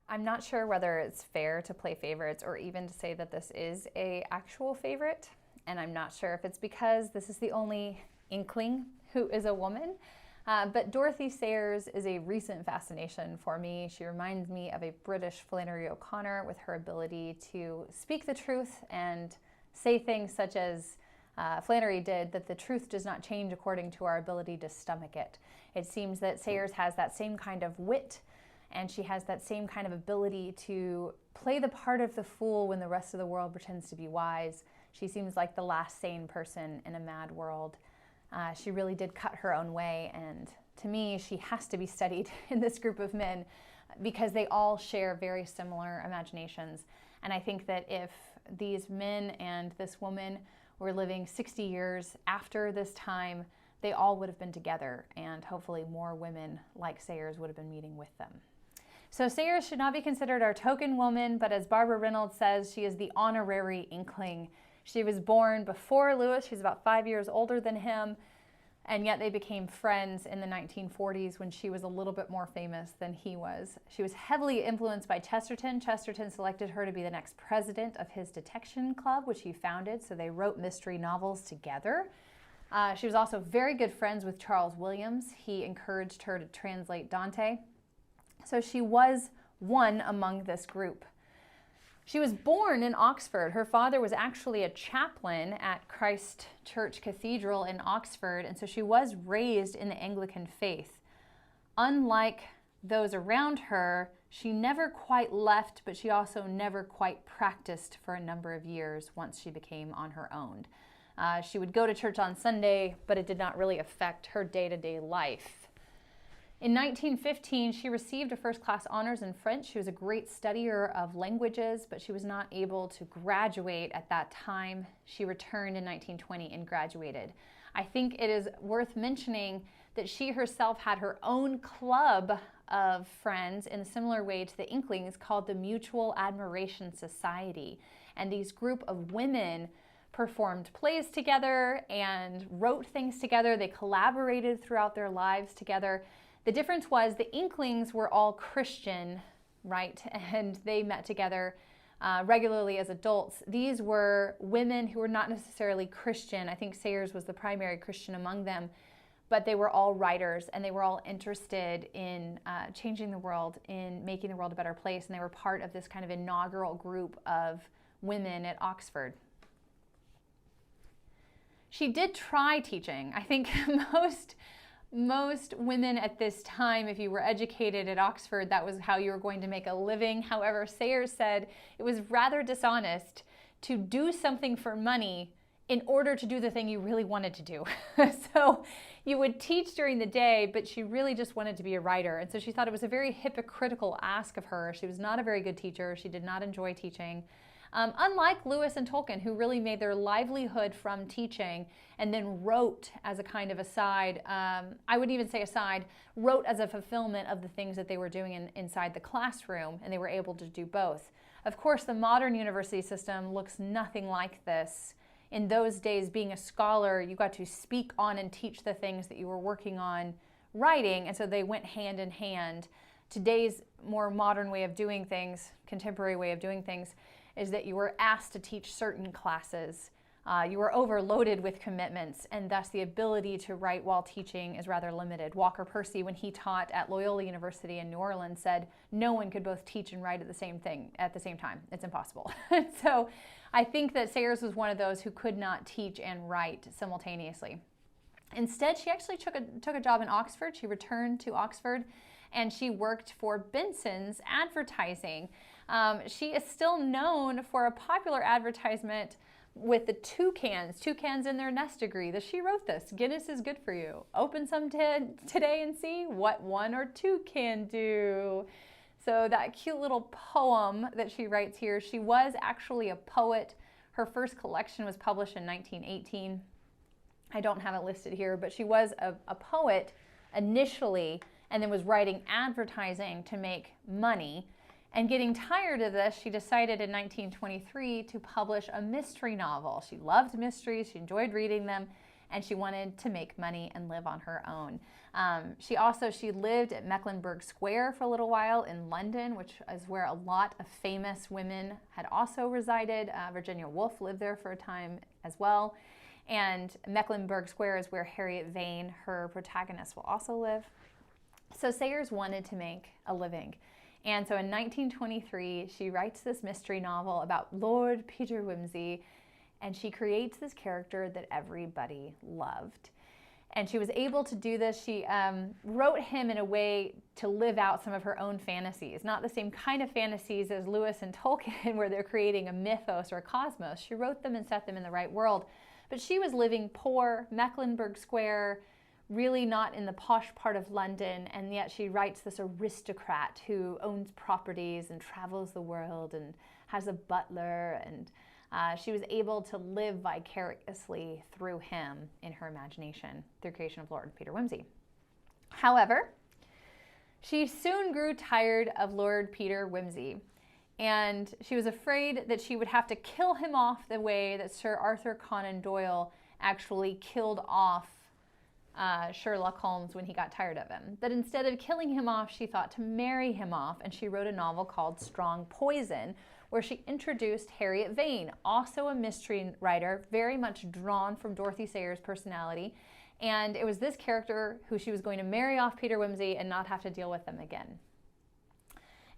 I'm not sure whether it's fair to play favorites or even to say that this is an actual favorite. And I'm not sure if it's because this is the only Inkling who is a woman. But Dorothy Sayers is a recent fascination for me. She reminds me of a British Flannery O'Connor with her ability to speak the truth and say things such as Flannery did, that the truth does not change according to our ability to stomach it. It seems that Sayers has that same kind of wit, and she has that same kind of ability to play the part of the fool when the rest of the world pretends to be wise. She seems like the last sane person in a mad world. She really did cut her own way, and to me, she has to be studied in this group of men because they all share very similar imaginations. And I think that if these men and this woman were living 60 years after this time, they all would have been together, and hopefully more women like Sayers would have been meeting with them. So Sayers should not be considered our token woman, but as Barbara Reynolds says, she is the honorary Inkling. She was born before Lewis. She's about 5 years older than him, and yet they became friends in the 1940s when she was a little bit more famous than he was. She was heavily influenced by Chesterton. Chesterton selected her to be the next president of his detection club, which he founded, so they wrote mystery novels together. She was also very good friends with Charles Williams. He encouraged her to translate Dante. So she was one among this group. She was born in Oxford. Her father was actually a chaplain at Christ Church Cathedral in Oxford, and so she was raised in the Anglican faith. Unlike those around her, she never quite left, but she also never quite practiced for a number of years once she became on her own. She would go to church on Sunday, but it did not really affect her day-to-day life. In 1915, she received a first-class honors in French. She was a great studier of languages, but she was not able to graduate at that time. She returned in 1920 and graduated. I think it is worth mentioning that she herself had her own club of friends in a similar way to the Inklings called the Mutual Admiration Society. And these group of women performed plays together and wrote things together. They collaborated throughout their lives together. The difference was the Inklings were all Christian, right? And they met together regularly as adults. These were women who were not necessarily Christian. I think Sayers was the primary Christian among them, but they were all writers, and they were all interested in changing the world, in making the world a better place, and they were part of this kind of inaugural group of women at Oxford. She did try teaching. I think most women at this time, if you were educated at Oxford, that was how you were going to make a living. However, Sayers said it was rather dishonest to do something for money in order to do the thing you really wanted to do. So you would teach during the day, but she really just wanted to be a writer. And so she thought it was a very hypocritical ask of her. She was not a very good teacher. She did not enjoy teaching. Unlike Lewis and Tolkien, who really made their livelihood from teaching and then wrote as a kind of aside, I wouldn't even say aside, wrote as a fulfillment of the things that they were doing inside the classroom, and they were able to do both. Of course, the modern university system looks nothing like this. In those days, being a scholar, you got to speak on and teach the things that you were working on writing, and so they went hand in hand. Today's more modern way of doing things, contemporary way of doing things, is that you were asked to teach certain classes. You were overloaded with commitments, and thus the ability to write while teaching is rather limited. Walker Percy, when he taught at Loyola University in New Orleans, said no one could both teach and write at the same time. It's impossible. So I think that Sayers was one of those who could not teach and write simultaneously. Instead, she actually took a job in Oxford. She returned to Oxford, and she worked for Benson's Advertising. She is still known for a popular advertisement with the toucans in their nest agree. That she wrote this: Guinness is good for you. Open some today and see what one or two can do. So that cute little poem that she writes here, she was actually a poet. Her first collection was published in 1918. I don't have it listed here, but she was a poet initially, and then was writing advertising to make money. And getting tired of this, she decided in 1923 to publish a mystery novel. She loved mysteries, she enjoyed reading them, and she wanted to make money and live on her own. She lived at Mecklenburgh Square for a little while in London, which is where a lot of famous women had also resided. Virginia Woolf lived there for a time as well. And Mecklenburgh Square is where Harriet Vane, her protagonist, will also live. So Sayers wanted to make a living. And so in 1923, she writes this mystery novel about Lord Peter Wimsey, and she creates this character that everybody loved. And she was able to do this. She wrote him in a way to live out some of her own fantasies, not the same kind of fantasies as Lewis and Tolkien, where they're creating a mythos or a cosmos. She wrote them and set them in the right world. But she was living poor, Mecklenburgh Square, really not in the posh part of London, and yet she writes this aristocrat who owns properties and travels the world and has a butler, and she was able to live vicariously through him in her imagination through creation of Lord Peter Wimsey. However, she soon grew tired of Lord Peter Wimsey, and she was afraid that she would have to kill him off the way that Sir Arthur Conan Doyle actually killed off Sherlock Holmes when he got tired of him. That instead of killing him off, she thought to marry him off, and she wrote a novel called Strong Poison, where she introduced Harriet Vane, also a mystery writer, very much drawn from Dorothy Sayers' personality. And it was this character who she was going to marry off Peter Wimsey and not have to deal with them again.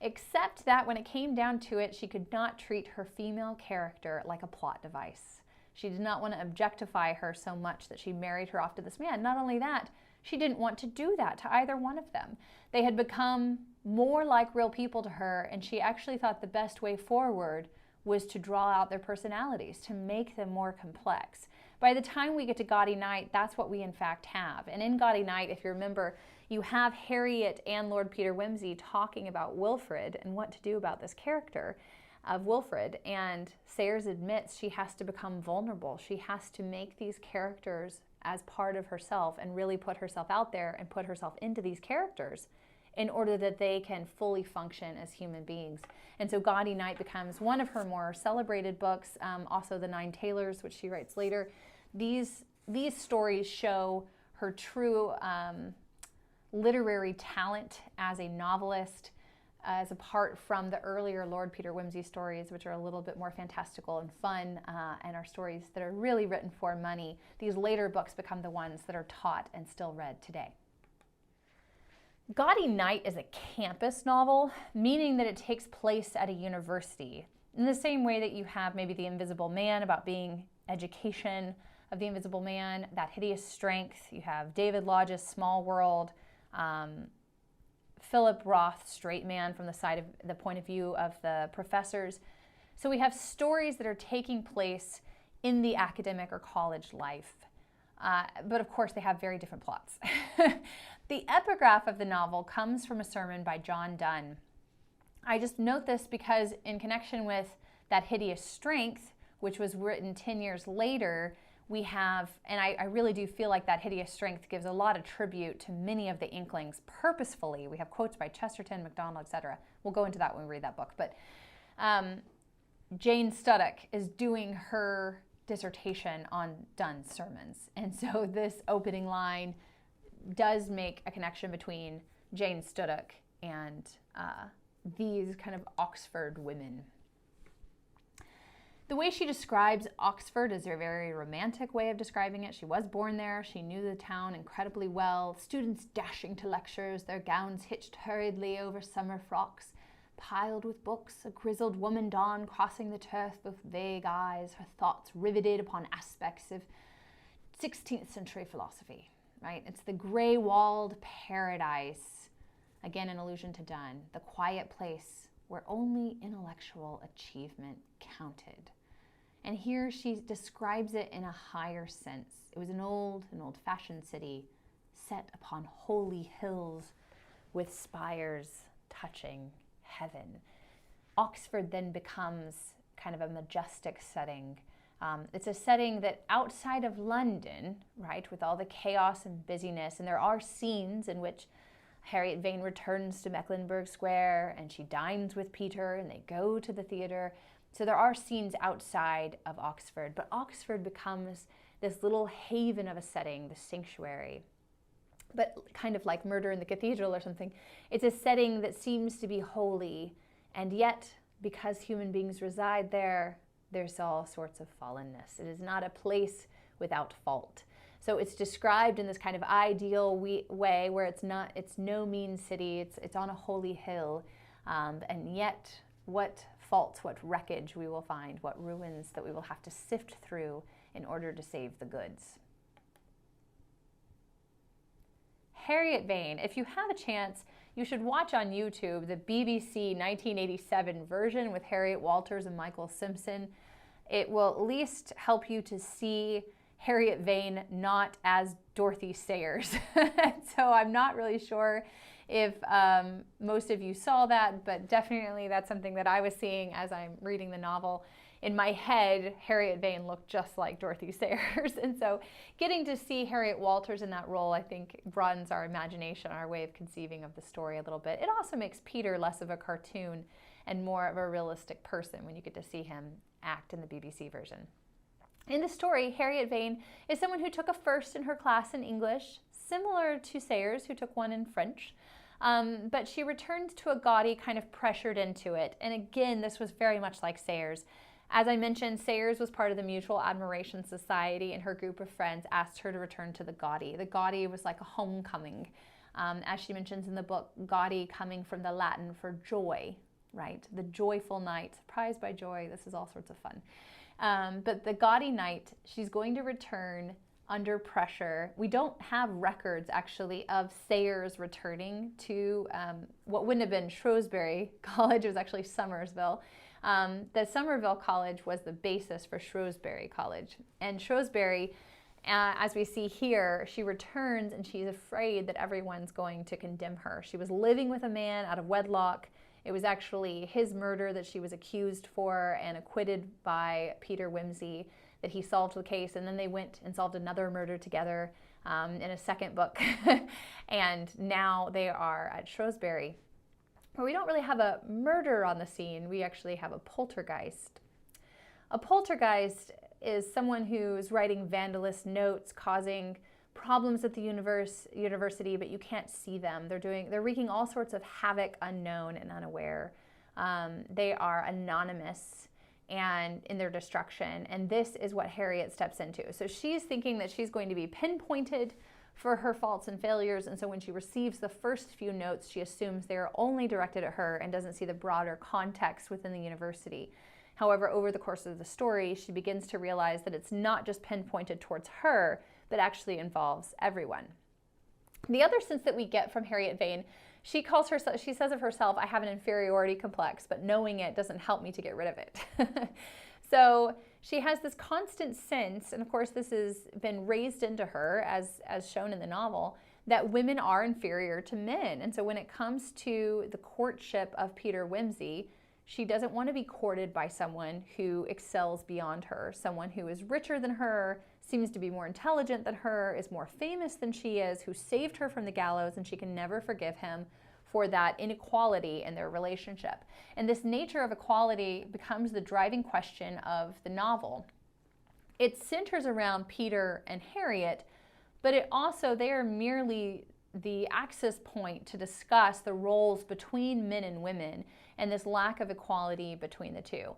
Except that when it came down to it, she could not treat her female character like a plot device. She did not want to objectify her so much that she married her off to this man. Not only that, she didn't want to do that to either one of them. They had become more like real people to her, and she actually thought the best way forward was to draw out their personalities, to make them more complex. By the time we get to Gaudy Night, that's what we in fact have. And in Gaudy Night, if you remember, you have Harriet and Lord Peter Wimsey talking about Wilfred and what to do about this character of Wilfred. And Sayers admits she has to become vulnerable. She has to make these characters as part of herself and really put herself out there and put herself into these characters in order that they can fully function as human beings. And so Gaudy Night becomes one of her more celebrated books, also The Nine Tailors, which she writes later. These stories show her true literary talent as a novelist, as apart from the earlier Lord Peter Wimsey stories, which are a little bit more fantastical and fun, and are stories that are really written for money. These later books become the ones that are taught and still read today. Gaudy Night is a campus novel, meaning that it takes place at a university. In the same way that you have maybe The Invisible Man about being education of the Invisible Man, That Hideous Strength. You have David Lodge's Small World, Philip Roth's Straight Man from the point of view of the professors. So we have stories that are taking place in the academic or college life. But of course, they have very different plots. The epigraph of the novel comes from a sermon by John Donne. I just note this because in connection with That Hideous Strength, which was written 10 years later, we have, and I really do feel like That Hideous Strength gives a lot of tribute to many of the Inklings purposefully. We have quotes by Chesterton, MacDonald, etc. We'll go into that when we read that book. But Jane Studdock is doing her dissertation on Donne's sermons. And so this opening line does make a connection between Jane Studdock and these kind of Oxford women. The way she describes Oxford is a very romantic way of describing it. She was born there. She knew the town incredibly well. Students dashing to lectures, their gowns hitched hurriedly over summer frocks, piled with books, a grizzled woman dawn crossing the turf with vague eyes, her thoughts riveted upon aspects of 16th century philosophy, right? It's the gray-walled paradise, again an allusion to Donne, the quiet place where only intellectual achievement counted. And here she describes it in a higher sense. It was an old-fashioned city set upon holy hills with spires touching heaven. Oxford then becomes kind of a majestic setting. It's a setting that outside of London, right, with all the chaos and busyness, and there are scenes in which Harriet Vane returns to Mecklenburgh Square and she dines with Peter and they go to the theater. So there are scenes outside of Oxford, but Oxford becomes this little haven of a setting, the sanctuary. But kind of like Murder in the Cathedral or something, it's a setting that seems to be holy, and yet, because human beings reside there, there's all sorts of fallenness. It is not a place without fault. So it's described in this kind of ideal way where it's no mean city, it's on a holy hill, and yet what faults, what wreckage we will find, what ruins that we will have to sift through in order to save the goods. Harriet Vane, if you have a chance, you should watch on YouTube the BBC 1987 version with Harriet Walters and Michael Simpson. It will at least help you to see Harriet Vane not as Dorothy Sayers. So I'm not really sure if most of you saw that, but definitely that's something that I was seeing as I'm reading the novel. In my head, Harriet Vane looked just like Dorothy Sayers. And so getting to see Harriet Walters in that role, I think, broadens our imagination, our way of conceiving of the story a little bit. It also makes Peter less of a cartoon and more of a realistic person when you get to see him act in the BBC version. In the story, Harriet Vane is someone who took a first in her class in English, similar to Sayers, who took one in French. But she returned to a Gaudy, kind of pressured into it. And again, this was very much like Sayers. As I mentioned, Sayers was part of the Mutual Admiration Society, and her group of friends asked her to return to the Gaudy. The Gaudy was like a homecoming. As she mentions in the book, Gaudy coming from the Latin for joy, right? The joyful night, surprised by joy. This is all sorts of fun. But the Gaudy night, she's going to return under pressure. We don't have records, actually, of Sayers returning to what wouldn't have been Shrewsbury College. It was actually Somerville. The Somerville College was the basis for Shrewsbury College. And Shrewsbury, as we see here, she returns and she's afraid that everyone's going to condemn her. She was living with a man out of wedlock. It was actually his murder that she was accused for and acquitted by Peter Wimsey, that he solved the case, and then they went and solved another murder together in a second book. And now they are at Shrewsbury, where we don't really have a murder on the scene. We actually have a poltergeist. A poltergeist is someone who's writing vandalist notes, causing problems at the university, but you can't see them. They're wreaking all sorts of havoc, unknown and unaware. They are anonymous and in their destruction, and this is what Harriet steps into. So she's thinking that she's going to be pinpointed for her faults and failures, and so when she receives the first few notes, she assumes they're only directed at her and doesn't see the broader context within the university. However, over the course of the story, she begins to realize that it's not just pinpointed towards her, but actually involves everyone. The other sense that we get from Harriet Vane, she says of herself, I have an inferiority complex, but knowing it doesn't help me to get rid of it. So she has this constant sense, and of course this has been raised into her as shown in the novel, that women are inferior to men. And so when it comes to the courtship of Peter Wimsey, she doesn't want to be courted by someone who excels beyond her, someone who is richer than her, seems to be more intelligent than her, is more famous than she is, who saved her from the gallows, and she can never forgive him for that inequality in their relationship. And this nature of equality becomes the driving question of the novel. It centers around Peter and Harriet, but they are merely the access point to discuss the roles between men and women and this lack of equality between the two.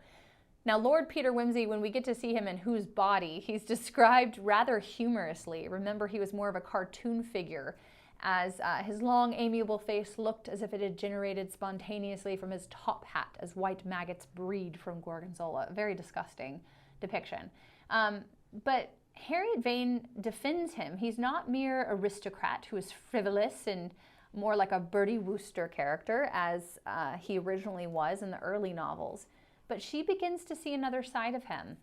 Now, Lord Peter Wimsey, when we get to see him in Whose Body, he's described rather humorously. Remember, he was more of a cartoon figure, as his long, amiable face looked as if it had generated spontaneously from his top hat as white maggots breed from gorgonzola. A very disgusting depiction. But Harriet Vane defends him. He's not mere aristocrat who is frivolous and more like a Bertie Wooster character, as he originally was in the early novels. But she begins to see another side of him.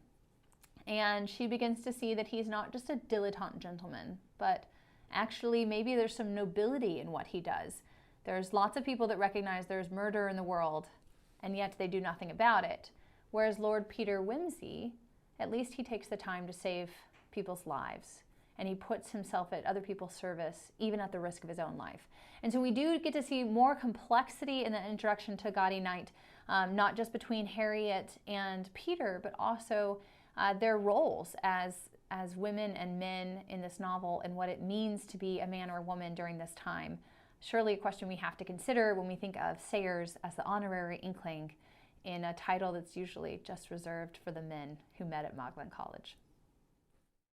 And she begins to see that he's not just a dilettante gentleman, but actually maybe there's some nobility in what he does. There's lots of people that recognize there's murder in the world, and yet they do nothing about it. Whereas Lord Peter Wimsey, at least he takes the time to save people's lives, and he puts himself at other people's service, even at the risk of his own life. And so we do get to see more complexity in the introduction to Gaudy Night, not just between Harriet and Peter, but also their roles as as women and men in this novel and what it means to be a man or a woman during this time. Surely a question we have to consider when we think of Sayers as the honorary Inkling in a title that's usually just reserved for the men who met at Magdalen College.